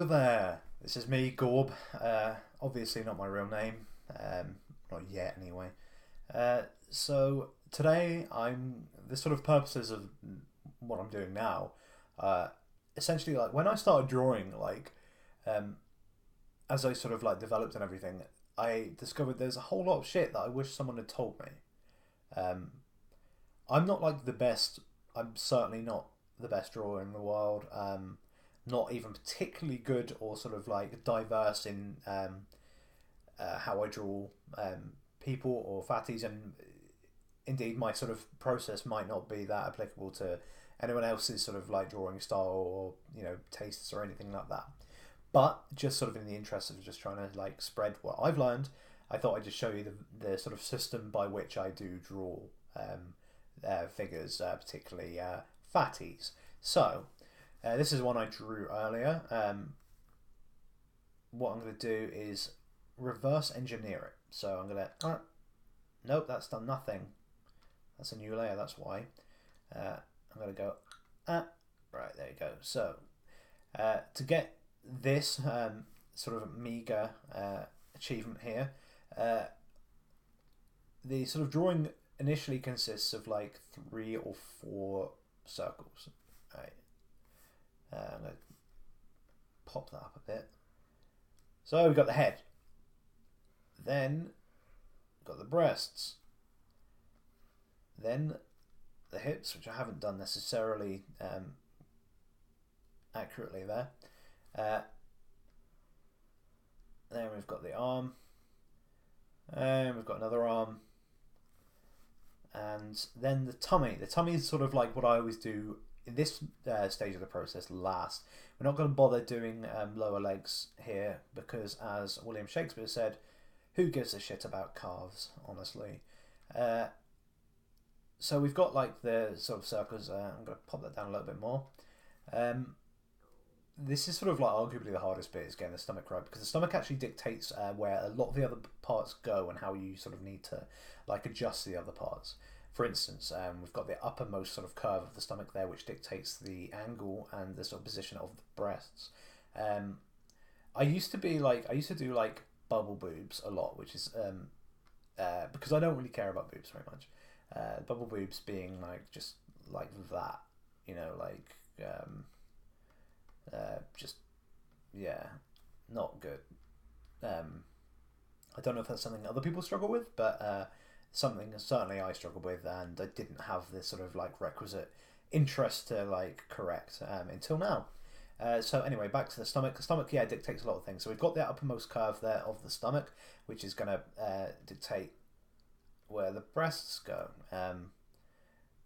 Hello there, this is me, Gorb. Obviously not my real name, not yet anyway. So today the sort of purposes of what I'm doing now. Uh, Essentially, like when I started drawing, um, as I sort of like developed and everything, I discovered there's a whole lot of shit that I wish someone had told me. Um, I'm not like the best. I'm certainly not the best drawer in the world. Not even particularly good or sort of like diverse in how I draw people or fatties, and indeed my sort of process might not be that applicable to anyone else's sort of like drawing style or tastes or anything like that. But just sort of in the interest of just trying to like spread what I've learned, I thought I'd just show you the sort of system by which I do draw figures, particularly fatties. So this is one I drew earlier. What I'm going to do is reverse engineer it. So I'm going to... nope, that's done nothing. That's a new layer, that's why. I'm going to go... right, there you go. So to get this sort of meager achievement here, the sort of drawing initially consists of like 3 or 4 circles. Right. I'm going to pop that up a bit. So we've got the head. Then we've got the breasts. Then the hips, which I haven't done necessarily accurately there. Then we've got the arm. And we've got another arm. And then the tummy. The tummy is sort of like what I always do in this stage of the process last. We're not going to bother doing lower legs here because, as William Shakespeare said, who gives a shit about calves, honestly? So we've got like the sort of circles. I'm going to pop that down a little bit more. This is sort of like arguably the hardest bit is getting the stomach right, because the stomach actually dictates where a lot of the other parts go and how you sort of need to like adjust the other parts. For instance, we've got the uppermost sort of curve of the stomach there, which dictates the angle and the sort of position of the breasts. I used to do like bubble boobs a lot, which is because I don't really care about boobs very much. Bubble boobs being like just like that, like just yeah, not good. I don't know if that's something other people struggle with, but something certainly I struggled with, and I didn't have this sort of like requisite interest to like correct until now. So anyway, back to the stomach. The stomach, yeah, dictates a lot of things. So we've got the uppermost curve there of the stomach, which is going to dictate where the breasts go.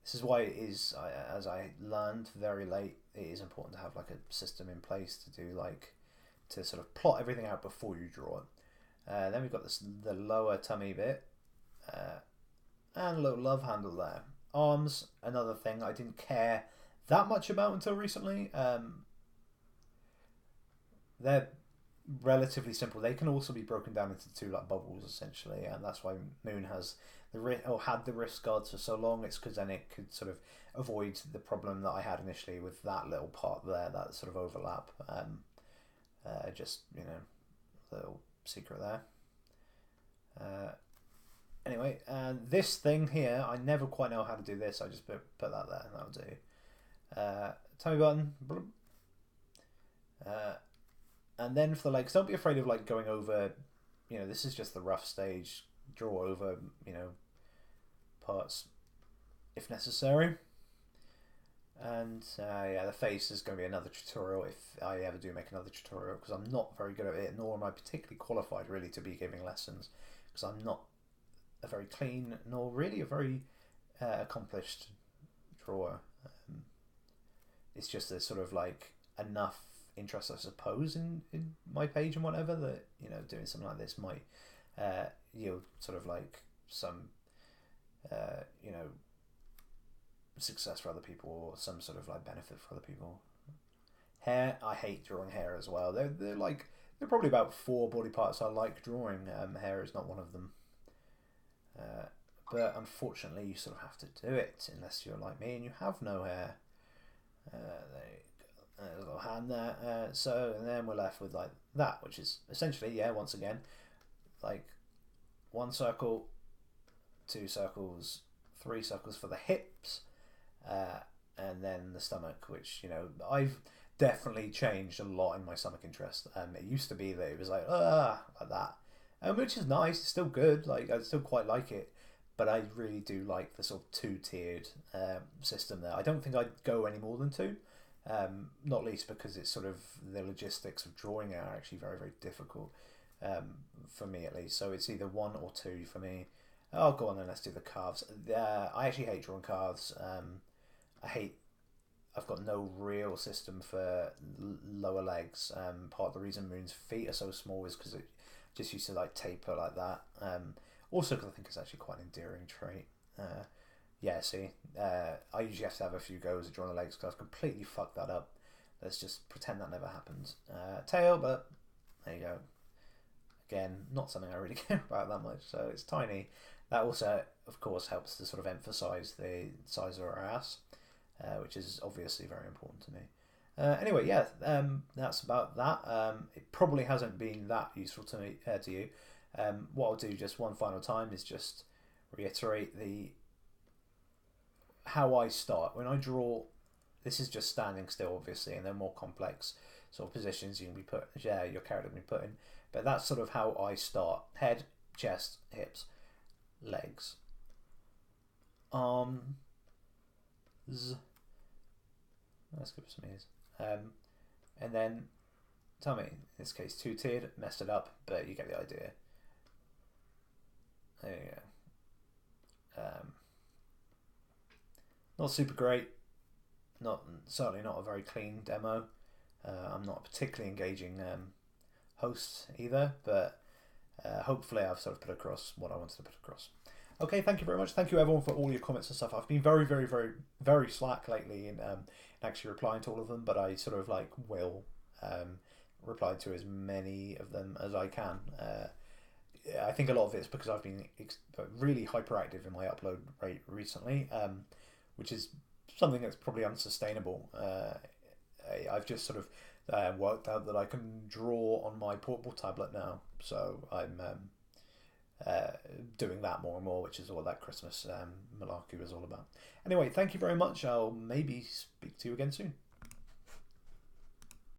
This is why it is, as I learned very late, it is important to have like a system in place to do like to sort of plot everything out before you draw it. Then we've got the lower tummy bit, and a little love handle there. Arms, another thing I didn't care that much about until recently. They're relatively simple. They can also be broken down into two like bubbles essentially, and that's why Moon has had the wrist guards for so long. It's because then it could sort of avoid the problem that I had initially with that little part there, that sort of overlap. Just little secret there. Anyway, and this thing here, I never quite know how to do this. I just put that there, and that'll do. Tummy button. Uh, and then for the legs, don't be afraid of like going over. This is just the rough stage. Draw over, parts if necessary. And yeah, the face is going to be another tutorial if I ever do make another tutorial, because I'm not very good at it, nor am I particularly qualified really to be giving lessons, because I'm not a very clean nor really a very accomplished drawer. It's just a sort of like enough interest, I suppose, in my page and whatever, that doing something like this might yield sort of like some uh, you know success for other people, or some sort of like benefit for other people. Hair, I hate drawing hair as well. They're probably about 4 body parts I like drawing. Hair is not one of them. Uh, but unfortunately, you sort of have to do it unless you're like me and you have no hair. There you go. There's a little hand there. And then we're left with like that, which is essentially, once again, like one circle, two circles, three circles for the hips, and then the stomach, which, I've definitely changed a lot in my stomach interest. It used to be that it was like that, which is nice. It's still good. Like, I still quite like it, but I really do like the sort of two-tiered system there. I don't think I'd go any more than two. Not least because it's sort of the logistics of drawing it are actually very, very difficult, for me at least. So it's either one or two for me. Oh, go on then, let's do the calves. I actually hate drawing calves. I've got no real system for lower legs. Part of the reason Moon's feet are so small is because it just used to like taper like that. Also because I think it's actually quite an endearing trait. I usually have to have a few goes at drawing the legs because I've completely fucked that up. Let's just pretend that never happened. Tail, but there you go. Again, not something I really care about that much, so it's tiny. That also, of course, helps to sort of emphasise the size of our ass, which is obviously very important to me. Anyway, that's about that. It probably hasn't been that useful to me, to you. What I'll do just one final time is just reiterate how I start. When I draw, this is just standing still, obviously, and they're more complex sort of positions you can be put, your character can be put in. But that's sort of how I start. Head, chest, hips, legs, arms. Let's give it some ears. And then tummy. In this case, two-tiered. Messed it up, but you get the idea. There you go. Not super great. Certainly not a very clean demo. I'm not a particularly engaging host either, but hopefully I've sort of put across what I wanted to put across. Okay, thank you very much. Thank you everyone for all your comments and stuff. I've been very, very, very, very slack lately in actually replying to all of them, but I sort of will reply to as many of them as I can. I think a lot of it is because I've been really hyperactive in my upload rate recently, which is something that's probably unsustainable. I've just sort of worked out that I can draw on my portable tablet now, so I'm doing that more and more, which is what that Christmas malarkey was all about. Anyway, thank you very much. I'll maybe speak to you again soon.